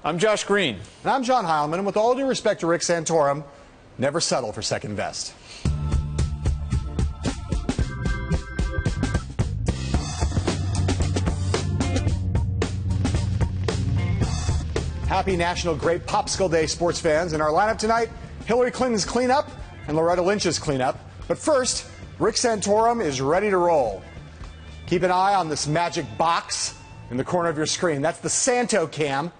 I'm Josh Green. And I'm John Heilemann. And with all due respect to Rick Santorum, never settle for second best. Happy National Grape Popsicle Day, sports fans. In our lineup tonight, Hillary Clinton's cleanup and Loretta Lynch's cleanup. But first, Rick Santorum is ready to roll. Keep an eye on this magic box in the corner of your screen. That's the Santo Cam.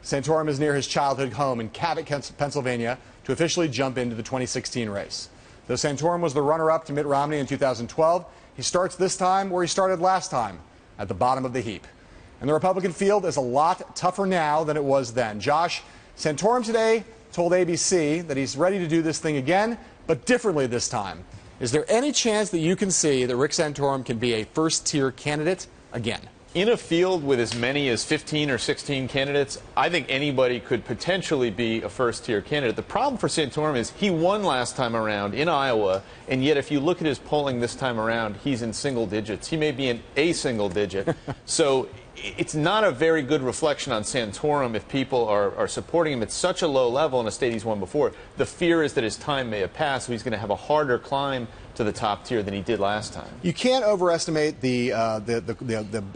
Santorum is near his childhood home in Cabot, Pennsylvania, to officially jump into the 2016 race. Though Santorum was the runner-up to Mitt Romney in 2012, he starts this time where he started last time, at the bottom of the heap. And the Republican field is a lot tougher now than it was then. Josh, Santorum today told ABC that he's ready to do this thing again, but differently this time. Is there any chance that you can see that Rick Santorum can be a first-tier candidate again? In a field with as many as 15 or 16 candidates, I think anybody could potentially be a first-tier candidate. The problem for Santorum is he won last time around in Iowa, and yet if you look at his polling this time around, he's in single digits. He may be in a single digit. So it's not a very good reflection on Santorum if people are supporting him at such a low level in a state he's won before. The fear is that his time may have passed, so he's going to have a harder climb to the top tier than he did last time. You can't overestimate the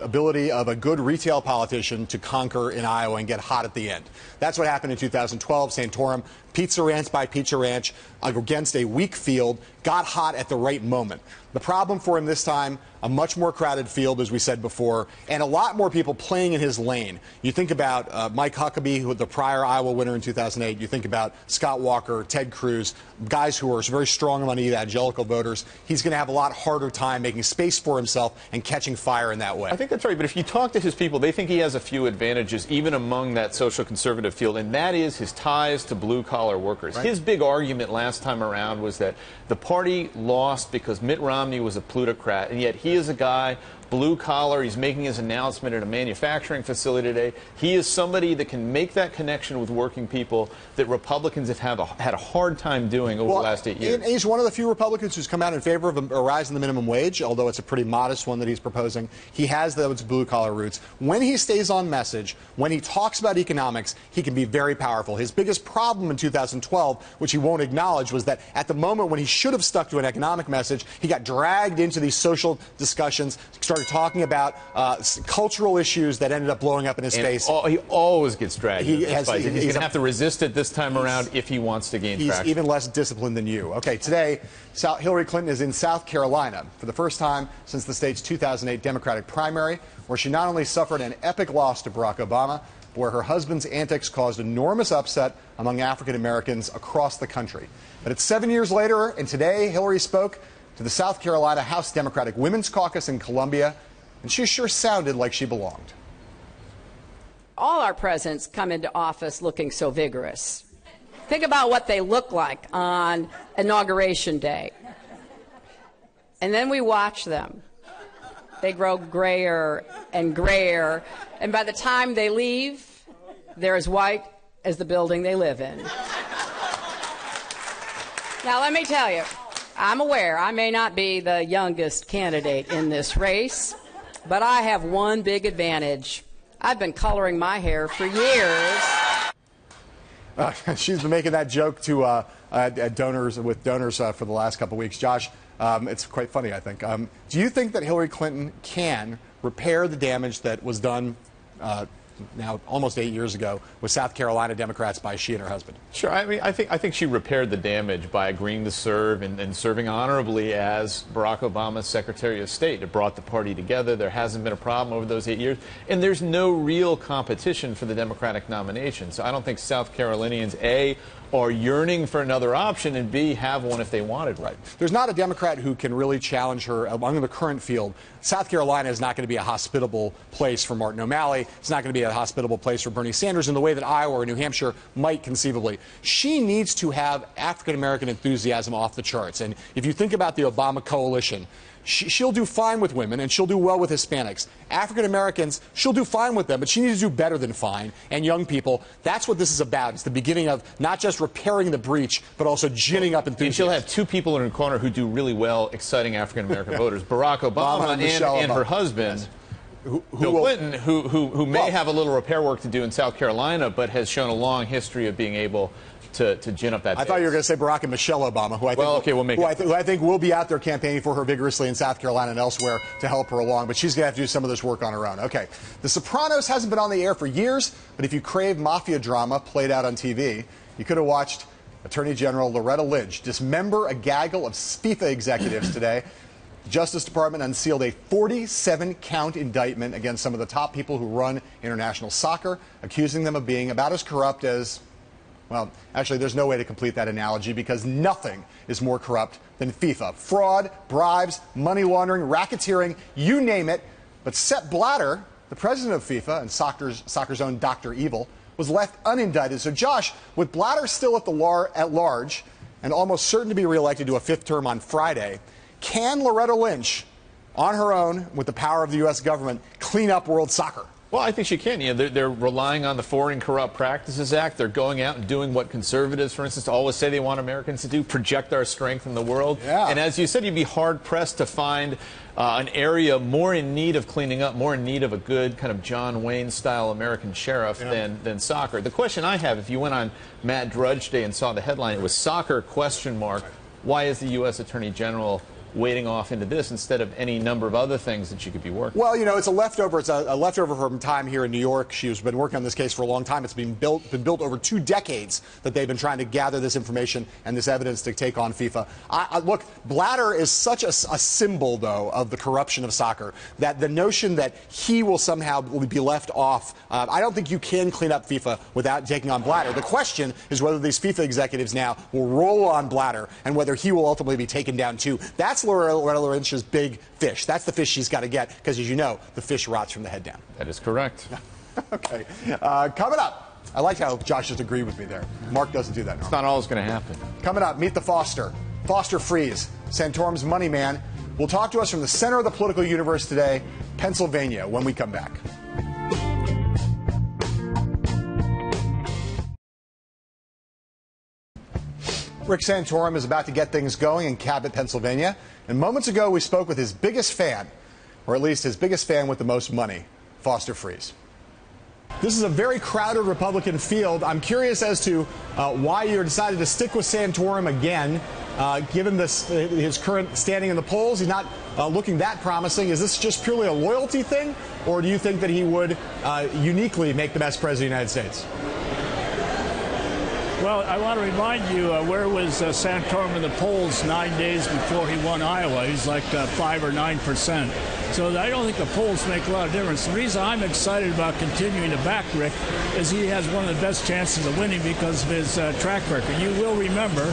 ability of a good retail politician to conquer in Iowa and get hot at the end. That's what happened in 2012. Santorum, pizza ranch by pizza ranch, against a weak field, got hot at the right moment. The problem for him this time, a much more crowded field, as we said before, and a lot more people playing in his lane. You think about Mike Huckabee, who was the prior Iowa winner in 2008. You think about Scott Walker, Ted Cruz, guys who are very strong among the evangelical voters. He's going to have a lot harder time making space for himself and catching fire in that way. I think that's right, but if you talk to his people, they think he has a few advantages, even among that social conservative field, and that is his ties to blue-collar workers. Right. His big argument last time around was that the party lost because Mitt Romney was a plutocrat, and yet he is a guy, blue collar. He's making his announcement at a manufacturing facility today. He is somebody that can make that connection with working people that Republicans have had a hard time doing over the last 8 years. And he's one of the few Republicans who's come out in favor of a rise in the minimum wage, although it's a pretty modest one that he's proposing. He has those blue collar roots. When he stays on message, when he talks about economics, he can be very powerful. His biggest problem in 2012, which he won't acknowledge, was that at the moment when he should have stuck to an economic message, he got dragged into these social discussions, started talking about cultural issues that ended up blowing up in his face. He always gets dragged. He's going to have to resist it this time around if he wants to gain traction. He's even less disciplined than you. Okay, today, Hillary Clinton is in South Carolina for the first time since the state's 2008 Democratic primary, where she not only suffered an epic loss to Barack Obama, but where her husband's antics caused enormous upset among African Americans across the country. But it's 7 years later, and today Hillary spoke to the South Carolina House Democratic Women's Caucus in Columbia, and she sure sounded like she belonged. All our presidents come into office looking so vigorous. Think about what they look like on Inauguration Day. And then we watch them. They grow grayer and grayer, and by the time they leave, they're as white as the building they live in. Now, let me tell you, I'm aware I may not be the youngest candidate in this race, but I have one big advantage. I've been coloring my hair for years. She's been making that joke to donors for the last couple of weeks. Josh, it's quite funny, I think. Do you think that Hillary Clinton can repair the damage that was done now almost 8 years ago with South Carolina Democrats by she and her husband? Sure. I mean, I think she repaired the damage by agreeing to serve and serving honorably as Barack Obama's Secretary of State. It brought the party together. There hasn't been a problem over those 8 years, and there's no real competition for the Democratic nomination. So I don't think South Carolinians, A, are yearning for another option, and B, have one if they wanted one. Right. There's not a Democrat who can really challenge her among the current field. South Carolina is not going to be a hospitable place for Martin O'Malley. It's not going to be a hospitable place for Bernie Sanders in the way that Iowa or New Hampshire might conceivably. She needs to have African-American enthusiasm off the charts. And if you think about the Obama coalition, she'll do fine with women, and she'll do well with Hispanics. African Americans, she'll do fine with them, but she needs to do better than fine. And young people, that's what this is about. It's the beginning of not just repairing the breach, but also ginning up enthusiasm. And she'll have two people in her corner who do really well exciting African American voters, Barack Obama and her husband. Yes. Bill Clinton, who may have a little repair work to do in South Carolina, but has shown a long history of being able to gin up that base. I thought you were going to say Barack and Michelle Obama, who I think will be out there campaigning for her vigorously in South Carolina and elsewhere to help her along. But she's going to have to do some of this work on her own. Okay. The Sopranos hasn't been on the air for years, but if you crave mafia drama played out on TV, you could have watched Attorney General Loretta Lynch dismember a gaggle of FIFA executives today. The Justice Department unsealed a 47-count indictment against some of the top people who run international soccer, accusing them of being about as corrupt as, well, actually, there's no way to complete that analogy because nothing is more corrupt than FIFA. Fraud, bribes, money laundering, racketeering, you name it. But Sepp Blatter, the president of FIFA and soccer's own Dr. Evil, was left unindicted. So, Josh, with Blatter still at large and almost certain to be reelected to a fifth term on Friday, can Loretta Lynch, on her own, with the power of the U.S. government, clean up world soccer? Well, I think she can. You know, they're relying on the Foreign Corrupt Practices Act. They're going out and doing what conservatives, for instance, always say they want Americans to do, project our strength in the world. Yeah. And as you said, you'd be hard-pressed to find an area more in need of cleaning up, more in need of a good kind of John Wayne-style American sheriff than soccer. The question I have, if you went on Matt Drudge Day and saw the headline, it was soccer ? Why is the U.S. Attorney General wading off into this instead of any number of other things that she could be working? Well, you know, it's a leftover. It's a leftover from time here in New York. She's been working on this case for a long time. It's been built over 2 decades that they've been trying to gather this information and this evidence to take on FIFA. Look, Blatter is such a symbol, though, of the corruption of soccer that the notion that he will somehow be left off, I don't think you can clean up FIFA without taking on Blatter. The question is whether these FIFA executives now will roll on Blatter and whether he will ultimately be taken down, too. That's Loretta Lynch's big fish. That's the fish she's got to get because, as you know, the fish rots from the head down. That is correct. Okay. Coming up, I like how Josh just agreed with me there. Mark doesn't do that normally. It's not always going to happen. Coming up, meet the Foster. Foster Freeze, Santorum's money man, will talk to us from the center of the political universe today, Pennsylvania, when we come back. Rick Santorum is about to get things going in Cabot, Pennsylvania. And moments ago, we spoke with his biggest fan, or at least his biggest fan with the most money, Foster Freeze. This is a very crowded Republican field. I'm curious as to why you decided to stick with Santorum again, given his current standing in the polls. He's not looking that promising. Is this just purely a loyalty thing, or do you think that he would uniquely make the best president of the United States? Well, I want to remind you, where was Santorum in the polls 9 days before he won Iowa? He's like 5 or 9%. So I don't think the polls make a lot of difference. The reason I'm excited about continuing to back Rick is he has one of the best chances of winning because of his track record. You will remember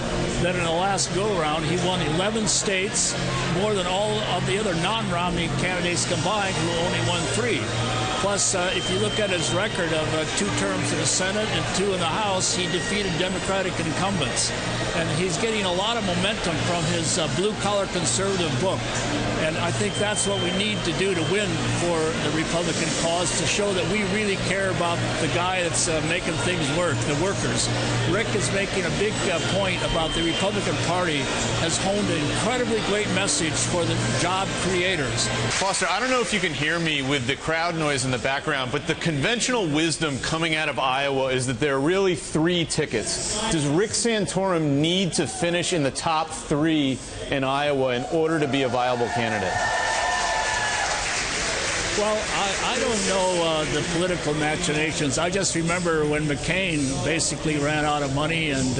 that in the last go-around, he won 11 states, more than all of the other non-Romney candidates combined, who only won 3. Plus, if you look at his record of 2 terms in the Senate and 2 in the House, he defeated Democratic incumbents. And he's getting a lot of momentum from his blue-collar conservative book. And I think that's what we need to do to win for the Republican cause, to show that we really care about the guy that's making things work, the workers. Rick is making a big point about the Republican Party has honed an incredibly great message for the job creators. Foster, I don't know if you can hear me with the crowd noise in the background, but the conventional wisdom coming out of Iowa is that there are really 3 tickets. Does Rick Santorum need to finish in the top 3 in Iowa in order to be a viable candidate? Well, I don't know the political machinations. I just remember when McCain basically ran out of money and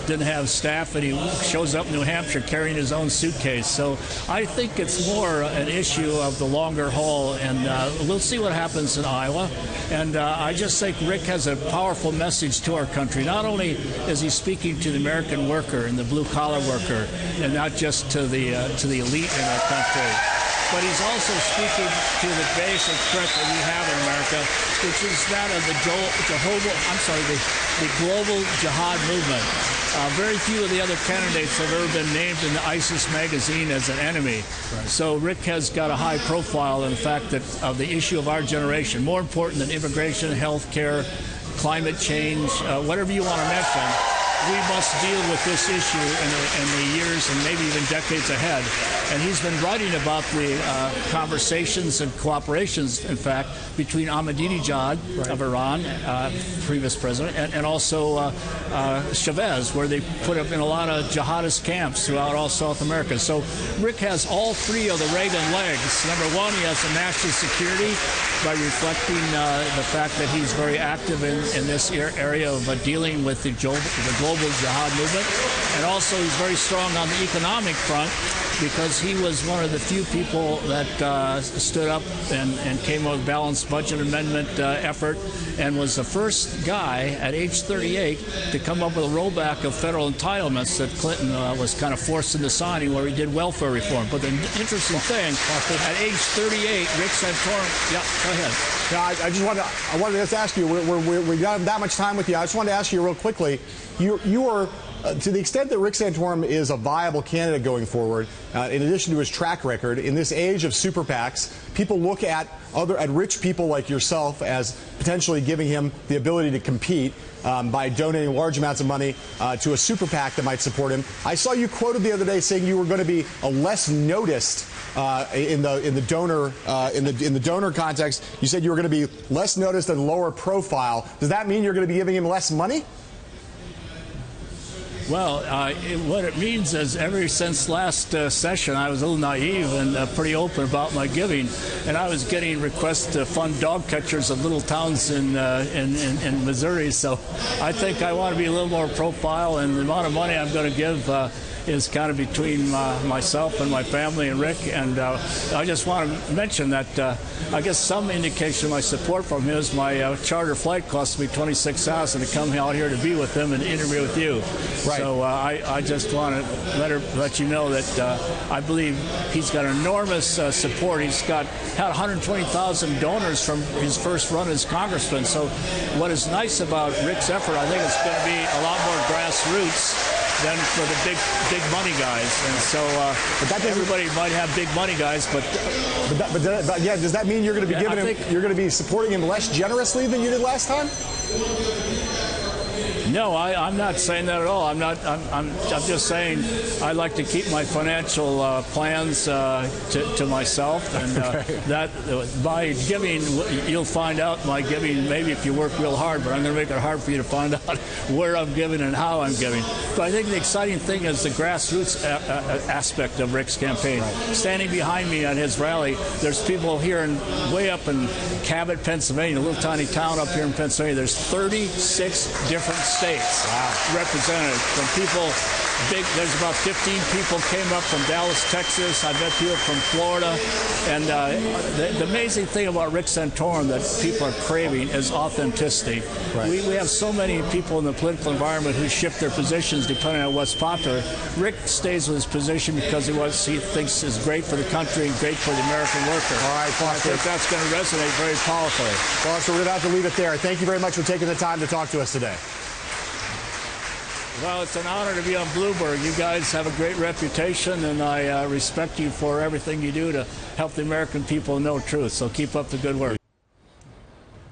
didn't have staff, and he shows up in New Hampshire carrying his own suitcase. So I think it's more an issue of the longer haul, and we'll see what happens in Iowa. And I just think Rick has a powerful message to our country. Not only is he speaking to the American worker and the blue-collar worker, and not just to the elite in our country, but he's also speaking to the basic threat that we have in America, which is that of the global jihad movement. Very few of the other candidates have ever been named in the ISIS magazine as an enemy. Right. So Rick has got a high profile in the fact that of the issue of our generation, more important than immigration, health care, climate change, whatever you want to mention. we must deal with this issue in the years and maybe even decades ahead. And he's been writing about the conversations and cooperations, in fact, between Ahmadinejad of Iran, previous president, and also Chavez, where they put up in a lot of jihadist camps throughout all South America. So Rick has all three of the Reagan legs. Number one, he has the national security by reflecting the fact that he's very active in this area of dealing with the global jihad movement. And also he's very strong on the economic front because he was one of the few people that stood up and came up with a balanced budget amendment effort and was the first guy at age 38 to come up with a rollback of federal entitlements that Clinton was kind of forced into signing, where he did welfare reform. But the interesting thing, at age 38, Rick Santorum, yeah, go ahead. Yeah, I wanted to just ask you, we don't have that much time with you. I just wanted to ask you real quickly, you are, to the extent that Rick Santorum is a viable candidate going forward, in addition to his track record, in this age of super PACs, people look at rich people like yourself as potentially giving him the ability to compete by donating large amounts of money to a super PAC that might support him. I saw you quoted the other day saying you were going to be a less noticed in the donor context. You said you were going to be less noticed and lower profile. Does that mean you're going to be giving him less money? Well, what it means is ever since last session, I was a little naive and pretty open about my giving, and I was getting requests to fund dog catchers of little towns in Missouri. So I think I want to be a little more profile, and the amount of money I'm going to give is kind of between myself and my family and Rick. And I just want to mention that I guess some indication of my support from him is my charter flight cost me $26,000 to come out here to be with him and interview with you. Right. So I just want to let you know that I believe he's got enormous support. He's had 120,000 donors from his first run as congressman. So what is nice about Rick's effort, I think it's going to be a lot more grassroots than for the big money guys. And so everybody might have big money guys, but yeah, does that mean you're going to be you're going to be supporting him less generously than you did last time? No, I'm not saying that at all. I'm just saying I like to keep my financial plans to myself, and that by giving, you'll find out my giving. Maybe if you work real hard, but I'm going to make it hard for you to find out where I'm giving and how I'm giving. But I think the exciting thing is the grassroots aspect of Rick's campaign. Right. Standing behind me at his rally, there's people here way up in Cabot, Pennsylvania, a little tiny town up here in Pennsylvania. There's 36 different states represented, from people big. There's about 15 people came up from Dallas, Texas. I met people from Florida. And the amazing thing about Rick Santorum that people are craving is authenticity. Right. We have so many people in the political environment who shift their positions depending on what's popular. Rick stays with his position because he thinks is great for the country and great for the American worker. All right, Foster. I think that's going to resonate very powerfully. Foster, we're going to have to leave it there. Thank you very much for taking the time to talk to us today. Well, it's an honor to be on Bloomberg. You guys have a great reputation, and I respect you for everything you do to help the American people know truth. So keep up the good work.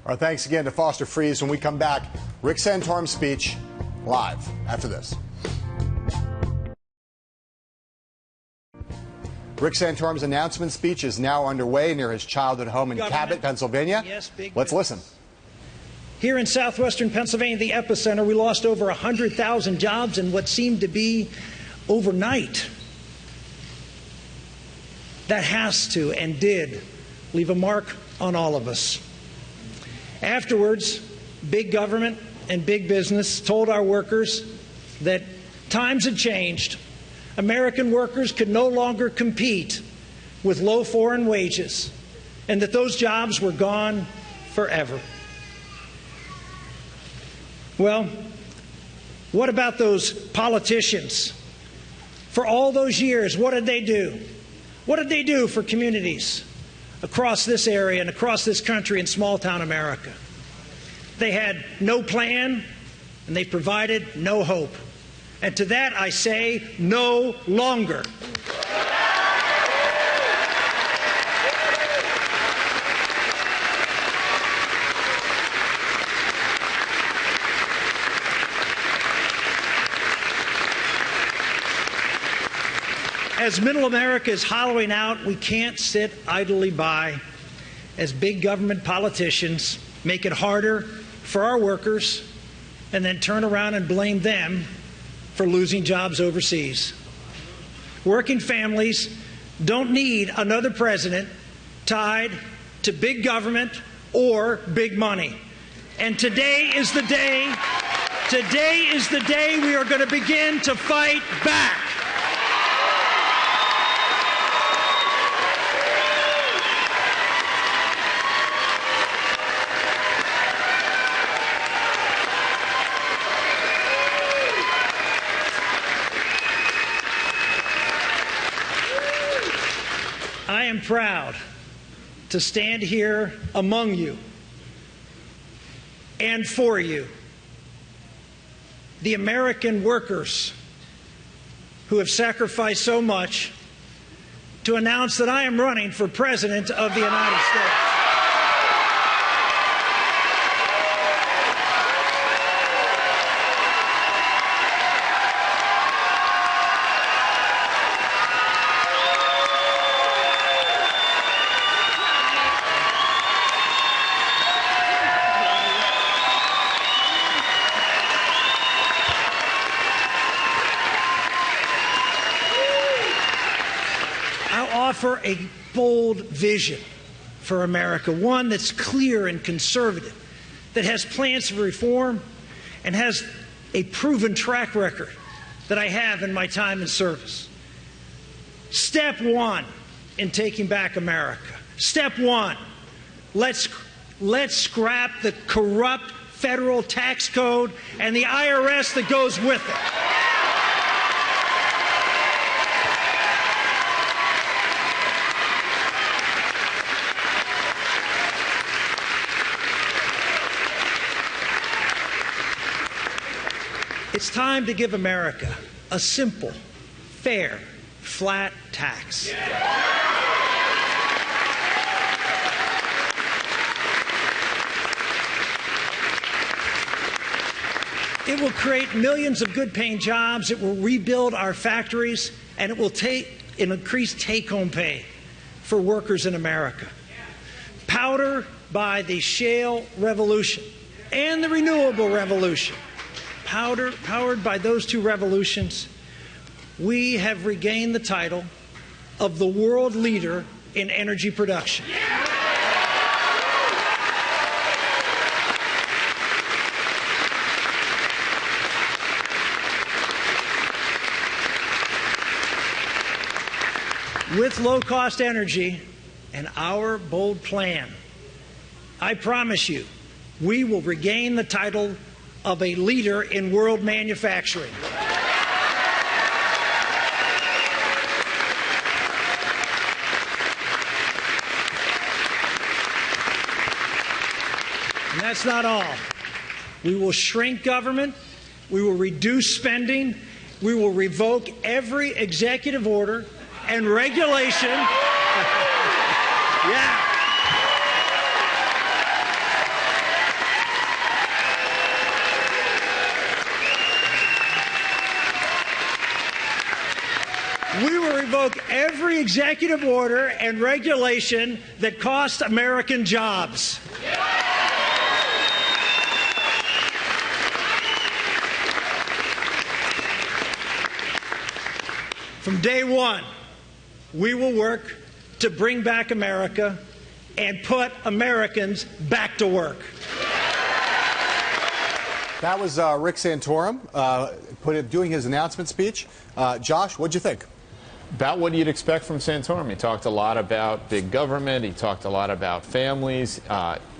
Our thanks again to Foster Friess. When we come back, Rick Santorum's speech live after this. Rick Santorum's announcement speech is now underway near his childhood home in Cabot, Pennsylvania. Yes, Let's listen. Here in southwestern Pennsylvania, the epicenter, we lost over 100,000 jobs in what seemed to be overnight. That has to and did leave a mark on all of us. Afterwards, big government and big business told our workers that times had changed. American workers could no longer compete with low foreign wages, and that those jobs were gone forever. Well, what about those politicians? For all those years, what did they do? What did they do for communities across this area and across this country in small-town America? They had no plan, and they provided no hope. And to that I say, no longer. As middle America is hollowing out, we can't sit idly by as big government politicians make it harder for our workers and then turn around and blame them for losing jobs overseas. Working families don't need another president tied to big government or big money. And today is the day we are going to begin to fight back. I am proud to stand here among you and for you, the American workers who have sacrificed so much, to announce that I am running for President of the United States. Offer a bold vision for America, one that's clear and conservative, that has plans for reform and has a proven track record that I have in my time in service. Step one in taking back America. Step one, let's scrap the corrupt federal tax code and the IRS that goes with it. It's time to give America a simple, fair, flat tax. It will create millions of good-paying jobs. It will rebuild our factories, and it will increase take-home pay for workers in America. Powered by the shale revolution and the renewable revolution, powered by those two revolutions, we have regained the title of the world leader in energy production. With low-cost energy and our bold plan, I promise you, we will regain the title of a leader in world manufacturing. And that's not all. We will shrink government, we will reduce spending, we will revoke every executive order and regulation. Yeah. We will revoke every executive order and regulation that cost American jobs. From day one, we will work to bring back America and put Americans back to work. That was Rick Santorum doing his announcement speech. Josh, what'd you think? About what you'd expect from Santorum. He talked a lot about big government. He talked a lot about families.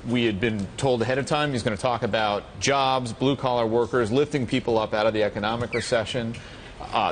We had been told ahead of time he's going to talk about jobs, blue-collar workers, lifting people up out of the economic recession.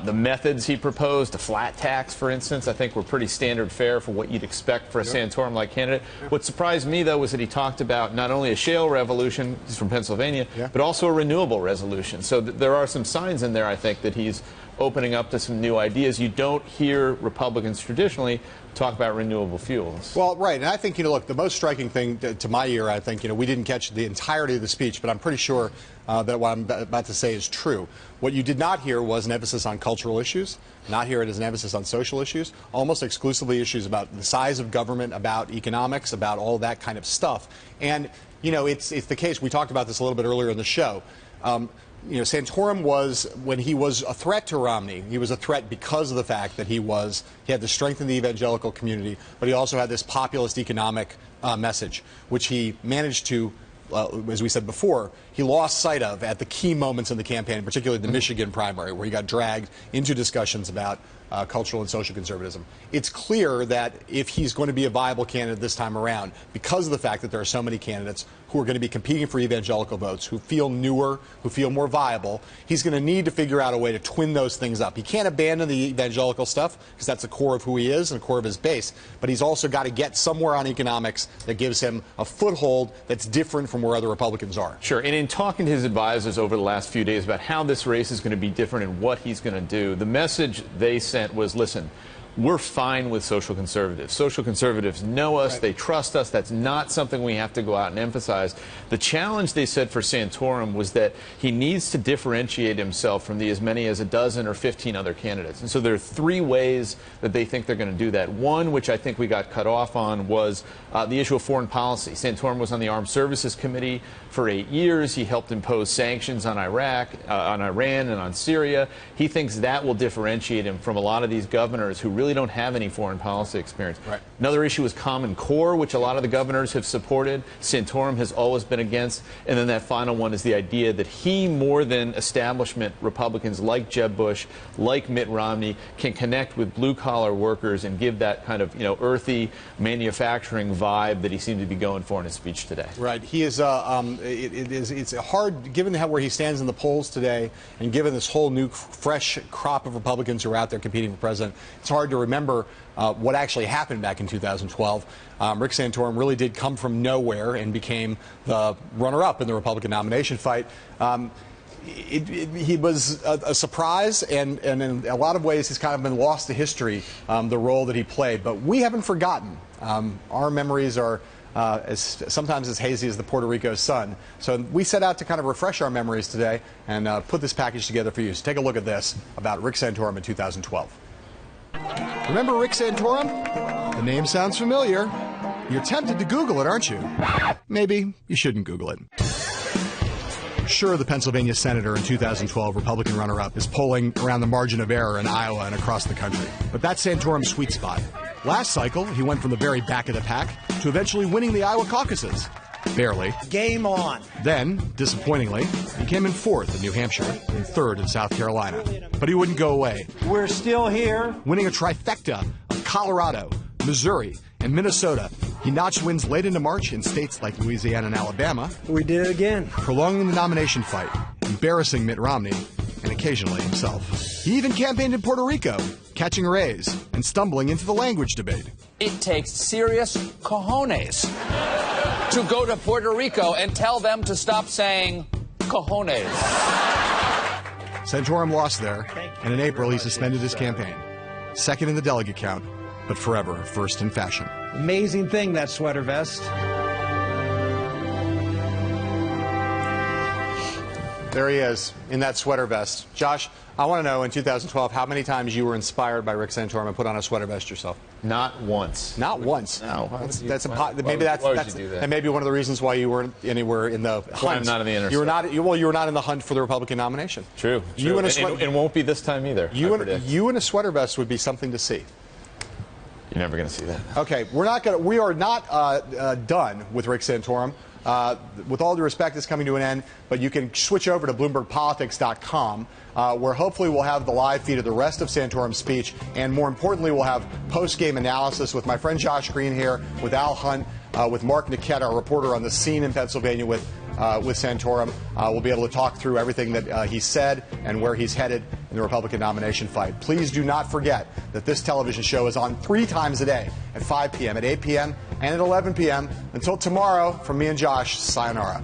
The methods he proposed, a flat tax, for instance, I think were pretty standard fare for what you'd expect for a Santorum-like candidate. What surprised me, though, was that he talked about not only a shale revolution, he's from Pennsylvania, but also a renewable resolution. So there are some signs in there, I think, that he's opening up to some new ideas. You don't hear Republicans traditionally talk about renewable fuels. Well, right. And I think, look, the most striking thing to my ear, I think, we didn't catch the entirety of the speech, but I'm pretty sure that what I'm about to say is true. What you did not hear was an emphasis on cultural issues, not hear it as an emphasis on social issues, almost exclusively issues about the size of government, about economics, about all that kind of stuff. And, it's the case. We talked about this a little bit earlier in the show. Santorum was, when he was a threat to Romney, he was a threat because of the fact that he had the strength in the evangelical community, but he also had this populist economic message, which he managed to, as we said before, he lost sight of at the key moments in the campaign, particularly the Michigan primary, where he got dragged into discussions about cultural and social conservatism. It's clear that if he's going to be a viable candidate this time around, because of the fact that there are so many candidates who are going to be competing for evangelical votes, who feel newer, who feel more viable, he's going to need to figure out a way to twin those things up. He can't abandon the evangelical stuff because that's the core of who he is and the core of his base, but he's also got to get somewhere on economics that gives him a foothold that's different from where other Republicans are. Sure, and in talking to his advisors over the last few days about how this race is going to be different and what he's going to do, the message they sent was, listen, we're fine with social conservatives. Social conservatives know us. Right. They trust us. That's not something we have to go out and emphasize. The challenge, they said, for Santorum was that he needs to differentiate himself from as many as a dozen or 15 other candidates. And so there are three ways that they think they're going to do that. One, which I think we got cut off on, was the issue of foreign policy. Santorum was on the Armed Services Committee for 8 years. He helped impose sanctions on Iraq, on Iran, and on Syria. He thinks that will differentiate him from a lot of these governors who really don't have any foreign policy experience. Right. Another issue is Common Core, which a lot of the governors have supported. Santorum has always been against. And then that final one is the idea that he, more than establishment Republicans like Jeb Bush, like Mitt Romney, can connect with blue-collar workers and give that kind of, earthy manufacturing vibe that he seemed to be going for in his speech today. Right. He is. It's hard, given where he stands in the polls today, and given this whole new, fresh crop of Republicans who are out there competing for president. It's hard to remember what actually happened back in 2012. Rick Santorum really did come from nowhere and became the runner-up in the Republican nomination fight. He was a surprise, and in a lot of ways he's kind of been lost to history, the role that he played. But we haven't forgotten. Our memories are sometimes as hazy as the Puerto Rico sun. So we set out to kind of refresh our memories today and put this package together for you. So take a look at this about Rick Santorum in 2012. Remember Rick Santorum? The name sounds familiar. You're tempted to Google it, aren't you? Maybe you shouldn't Google it. Sure, the Pennsylvania senator and 2012 Republican runner-up is polling around the margin of error in Iowa and across the country. But that's Santorum's sweet spot. Last cycle, he went from the very back of the pack to eventually winning the Iowa caucuses. Barely. Game on. Then, disappointingly, he came in fourth in New Hampshire and third in South Carolina. But he wouldn't go away. We're still here. Winning a trifecta of Colorado, Missouri, and Minnesota, he notched wins late into March in states like Louisiana and Alabama. We did it again. Prolonging the nomination fight, embarrassing Mitt Romney, and occasionally himself. He even campaigned in Puerto Rico, catching rays and stumbling into the language debate. It takes serious cojones to go to Puerto Rico and tell them to stop saying cojones. Santorum lost there, and in April he suspended his campaign. Second in the delegate count, but forever first in fashion. Amazing thing, that sweater vest. There he is, in that sweater vest. Josh, I want to know, in 2012, how many times you were inspired by Rick Santorum and put on a sweater vest yourself? Not once. Not once? No. That may be one of the reasons why you weren't anywhere in the hunt. I'm not in the inner you were not in the hunt for the Republican nomination. True. And won't be this time either. You in a sweater vest would be something to see. You're never going to see that. Okay, we are not done with Rick Santorum. With all due respect, it's coming to an end, but you can switch over to BloombergPolitics.com, where hopefully we'll have the live feed of the rest of Santorum's speech, and more importantly, we'll have post-game analysis with my friend Josh Green here, with Al Hunt, with Mark Niquette, our reporter on the scene in Pennsylvania with Santorum. We'll be able to talk through everything that he said and where he's headed in the Republican nomination fight. Please do not forget that this television show is on 3 times a day, at 5 p.m., at 8 p.m., and at 11 p.m. Until tomorrow, from me and Josh, sayonara.